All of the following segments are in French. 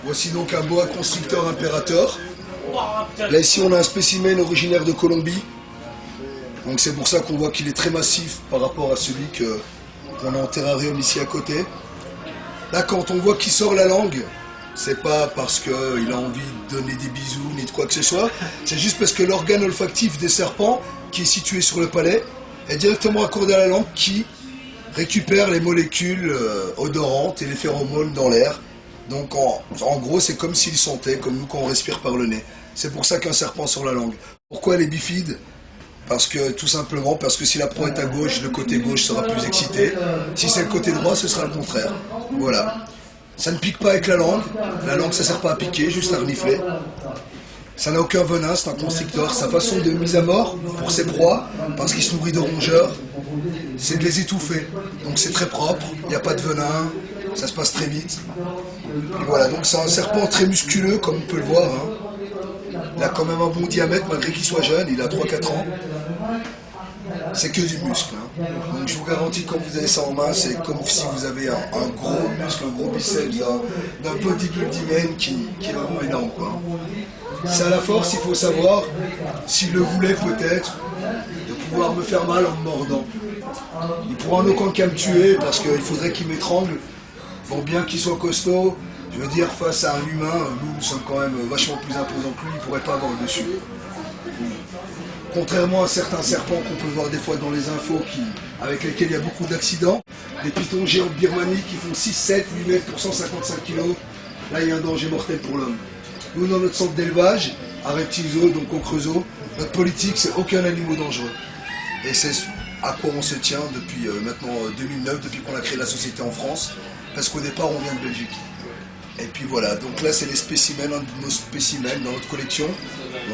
Voici donc un boa constrictor impérator. Là ici on a un spécimen originaire de Colombie. Donc c'est pour ça qu'on voit qu'il est très massif par rapport à celui qu'on a en terrarium ici à côté. Là quand on voit qu'il sort la langue, c'est pas parce qu'il a envie de donner des bisous ni de quoi que ce soit. C'est juste parce que l'organe olfactif des serpents, qui est situé sur le palais, est directement accordé à la langue qui récupère les molécules odorantes et les phéromones dans l'air. Donc en gros c'est comme s'il sentait, comme nous quand on respire par le nez. C'est pour ça qu'un serpent sort la langue. Pourquoi les bifides? Tout simplement parce que si la proie est à gauche, le côté gauche sera plus excité. Si c'est le côté droit, ce sera le contraire. Voilà. Ça ne pique pas avec la langue ça sert pas à piquer, juste à renifler. Ça n'a aucun venin, c'est un constrictor. Sa façon de mise à mort pour ses proies, parce qu'il se nourrit de rongeurs, c'est de les étouffer. Donc c'est très propre, il n'y a pas de venin, ça se passe très vite. Et voilà, donc c'est un serpent très musculeux, comme on peut le voir. Il a quand même un bon diamètre, malgré qu'il soit jeune, il a 3-4 ans. C'est que du muscle. Donc je vous garantis, quand vous avez ça en main, c'est comme si vous avez un gros muscle, un gros biceps d'un bodybuilding qui est vraiment énorme, quoi. C'est à la force, il faut savoir, s'il le voulait peut-être, de pouvoir me faire mal en me mordant. Il pourra en aucun cas me tuer, parce qu'il faudrait qu'il m'étrangle. Bon, bien qu'il soit costaud, je veux dire, face à un humain, nous sommes quand même vachement plus imposants que lui, il ne pourrait pas avoir le dessus. Contrairement à certains serpents qu'on peut voir des fois dans les infos avec lesquels il y a beaucoup d'accidents, des pitons géants de Birmanie qui font 6, 7, 8 mètres pour 155 kg, là il y a un danger mortel pour l'homme. Nous, dans notre centre d'élevage, à Reptile Zoo, donc au Creusot, notre politique c'est aucun animal dangereux. Et c'est à quoi on se tient depuis maintenant 2009, depuis qu'on a créé la société en France, parce qu'au départ on vient de Belgique. Et puis voilà, donc là c'est les spécimens, un de nos spécimens dans notre collection.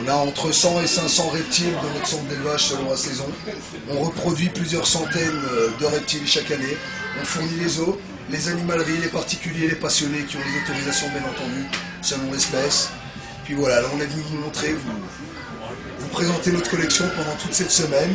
On a entre 100 et 500 reptiles dans notre centre d'élevage selon la saison. On reproduit plusieurs centaines de reptiles chaque année. On fournit les zoos, les animaleries, les particuliers, les passionnés qui ont les autorisations bien entendu, selon l'espèce. Puis voilà, là on est venu vous montrer, vous présenter notre collection pendant toute cette semaine.